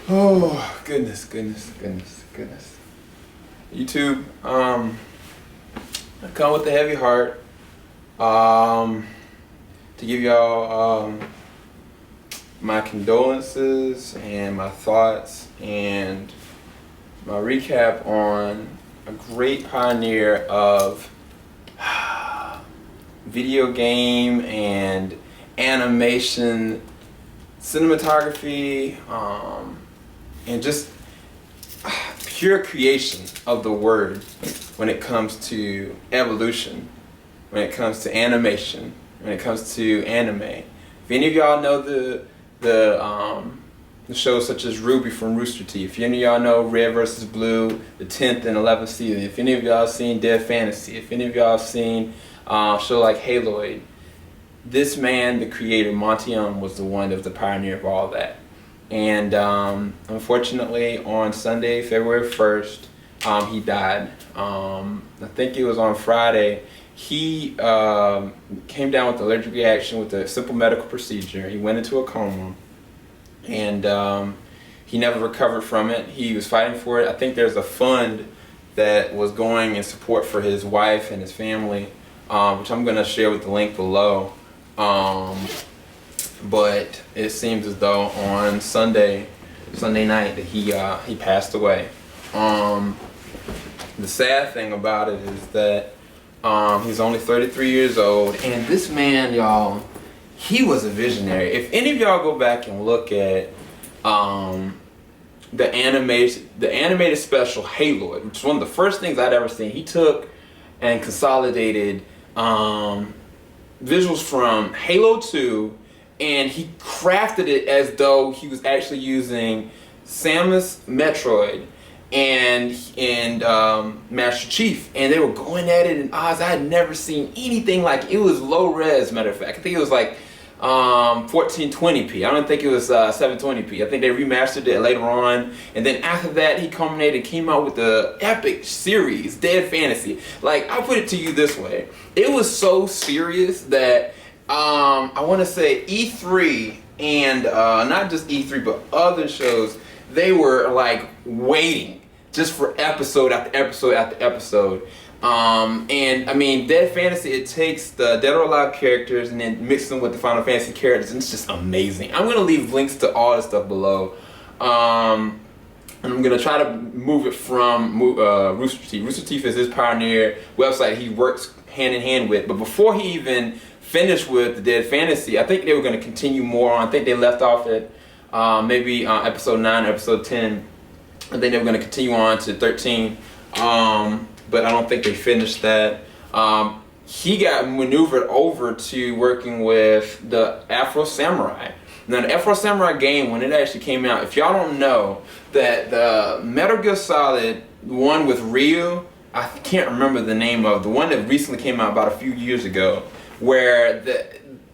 Oh, goodness. YouTube, I come with a heavy heart, to give y'all, my condolences and my thoughts and my recap on a great pioneer of video game and animation, cinematography, and just pure creation of the word when it comes to evolution, when it comes to animation, when it comes to anime. If any of y'all know the shows such as Ruby from Rooster Teeth, if any of y'all know Red vs. Blue, the 10th and 11th season, if any of y'all seen Dead Fantasy, if any of y'all seen a show like Haloid, this man, the creator, Monty Oum, was the one that was the pioneer of all that. And unfortunately, on Sunday, February 1st, he died. I think it was on Friday. He came down with allergic reaction with a simple medical procedure. He went into a coma, and he never recovered from it. He was fighting for it. I think there's a fund that was going in support for his wife and his family, which I'm going to share with the link below. But it seems as though on Sunday night that he passed away. The sad thing about it is that he's only 33 years old, and this man, y'all, he was a visionary. If any of y'all go back and look at the animated special Haloid, which is one of the first things I'd ever seen, he took and consolidated visuals from Halo 2, and he crafted it as though he was actually using Samus Metroid and Master Chief, and they were going at it in Oz. I had never seen anything like it. It was low res, matter of fact. I think it was like 1420p. I don't think it was 720p. I think they remastered it later on, and then after that he culminated, came out with the epic series Dead Fantasy. Like, I'll put it to you this way, it was so serious that I want to say E3 and not just E3 but other shows, they were like waiting just for episode after episode after episode. And I mean, Dead Fantasy, it takes the Dead or Alive characters and then mix them with the Final Fantasy characters, and it's just amazing. I'm gonna leave links to all the stuff below. And I'm gonna try to move it from Rooster Teeth. Rooster Teeth is his pioneer website he works hand in hand with. But before he even finished with the Dead Fantasy, I think they were gonna continue more on. I think they left off at maybe episode 9, episode 10, and then they were going to continue on to 13, but I don't think they finished that. He got maneuvered over to working with the Afro Samurai. Now, the Afro Samurai game, when it actually came out, if y'all don't know, that the Metal Gear Solid one with Ryu, I can't remember the name of, the one that recently came out about a few years ago, where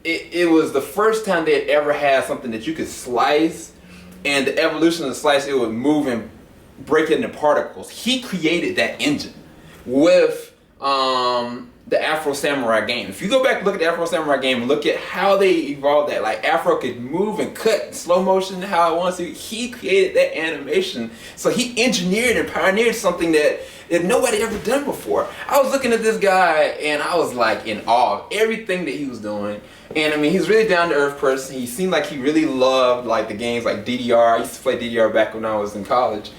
it was the first time they had ever had something that you could slice, and the evolution of the slice, it would move and break it into particles. He created that engine with the Afro Samurai game. If you go back and look at the Afro Samurai game and look at how they evolved that, like Afro could move and cut in slow motion how it wants to, he created that animation. So he engineered and pioneered something that nobody ever done before. I was looking at this guy and I was like in awe of everything that he was doing. And I mean, he's really down to earth person. He seemed like he really loved like the games like DDR. I used to play DDR back when I was in college.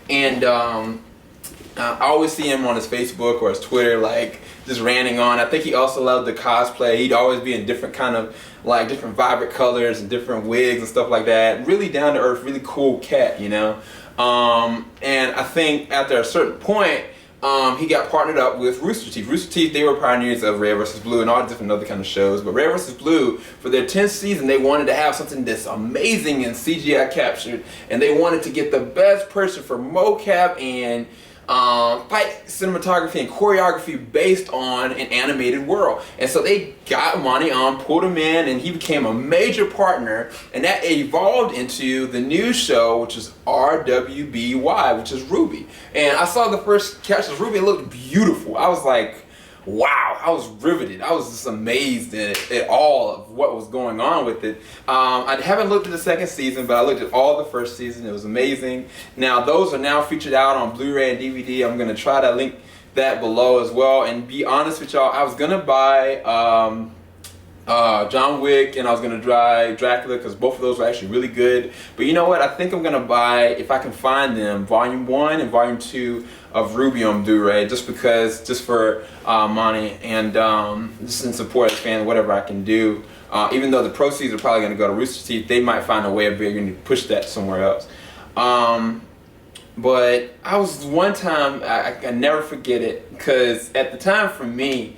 And I always see him on his Facebook or his Twitter, like just ranting on. I think he also loved the cosplay. He'd always be in different kind of like different vibrant colors and different wigs and stuff like that. Really down to earth, really cool cat, you know. And I think after a certain point, he got partnered up with Rooster Teeth. Rooster Teeth, they were pioneers of Red vs. Blue and all different other kind of shows. But Red vs. Blue, for their 10th season, they wanted to have something that's amazing and CGI captured, and they wanted to get the best person for mocap and fight cinematography and choreography based on an animated world. And so they got Monty Oum, pulled him in, and he became a major partner, and that evolved into the new show, which is RWBY, which is Ruby. And I saw the first catch of Ruby. It looked beautiful. I was like, wow, I was riveted. I was just amazed at all of what was going on with it. I haven't looked at the second season, but I looked at all the first season. It was amazing. Now those are now featured out on Blu-ray and DVD. I'm gonna try to link that below as well. And be honest with y'all, I was gonna buy John Wick, and I was gonna try Dracula, because both of those were actually really good. But you know what? I think I'm gonna buy, if I can find them, Volume 1 and Volume 2 of Ruby on Blu-ray, just for Mony, and just in support of the fan, whatever I can do. Even though the proceeds are probably gonna go to Rooster Teeth, they might find a way of being able to push that somewhere else. But I was one time, I never forget it, because at the time for me,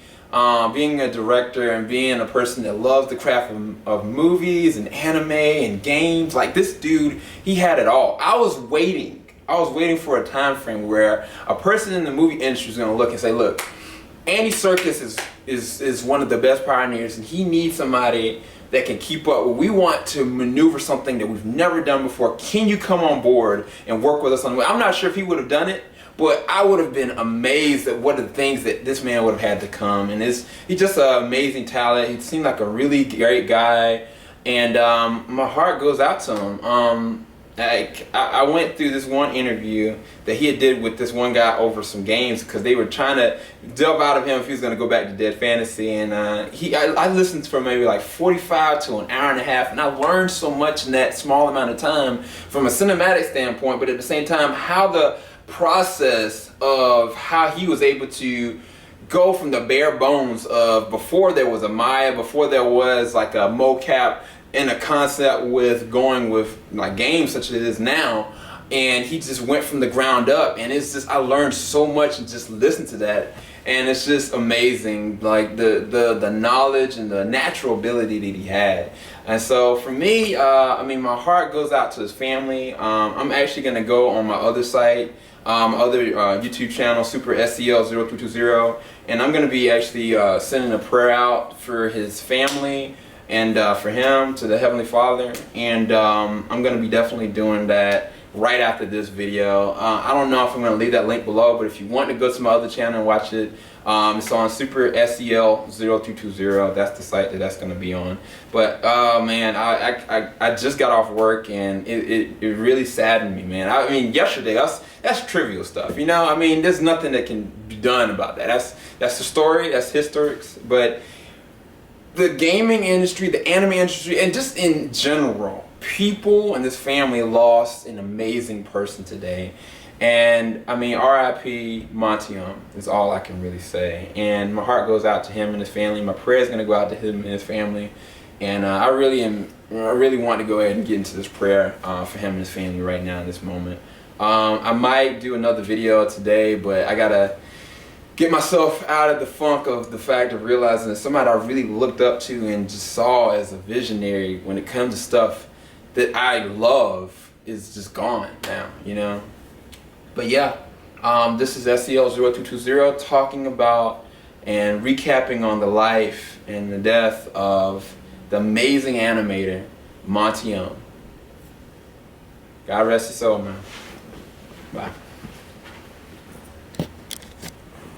being a director and being a person that loves the craft of movies and anime and games, like this dude, he had it all. I was waiting for a time frame where a person in the movie industry is going to look and say, look, Andy Serkis is one of the best pioneers, and he needs somebody that can keep up. We want to maneuver something that we've never done before. Can you come on board and work with us on the way? I'm not sure if he would have done it, but I would have been amazed at what are the things that this man would have had to come. And he's just an amazing talent. He seemed like a really great guy, and my heart goes out to him. I went through this one interview that he did with this one guy over some games, because they were trying to delve out of him if he was going to go back to Dead Fantasy, and I listened for maybe like 45 to an hour and a half, and I learned so much in that small amount of time from a cinematic standpoint, but at the same time how the process of how he was able to go from the bare bones of before there was a Maya, before there was like a mocap in a concept, with going with like games such as it is now, and he just went from the ground up, and it's just, I learned so much and just listened to that, and it's just amazing, like the knowledge and the natural ability that he had. And so for me, I mean, my heart goes out to his family. I'm actually gonna go on my other site, other YouTube channel, Super SEL0320, and I'm gonna be actually sending a prayer out for his family and for him to the Heavenly Father, and I'm going to be definitely doing that right after this video. I don't know if I'm going to leave that link below, but if you want to go to my other channel and watch it, it's on Super SEL0320. That's the site that's going to be on. But man, I just got off work, and it really saddened me, man. I mean, yesterday, that's trivial stuff, you know. I mean, there's nothing that can be done about that. That's the story. That's historics. But the gaming industry, the anime industry, and just in general, people in this family lost an amazing person today. And I mean, R.I.P. Monty Oum is all I can really say. And my heart goes out to him and his family. My prayer is going to go out to him and his family. And I really want to go ahead and get into this prayer for him and his family right now in this moment. I might do another video today, but I gotta get myself out of the funk of the fact of realizing that somebody I really looked up to and just saw as a visionary when it comes to stuff that I love is just gone now, you know. But yeah, this is SEL0220 talking about and recapping on the life and the death of the amazing animator Monty Oum. God rest his soul, man. Bye.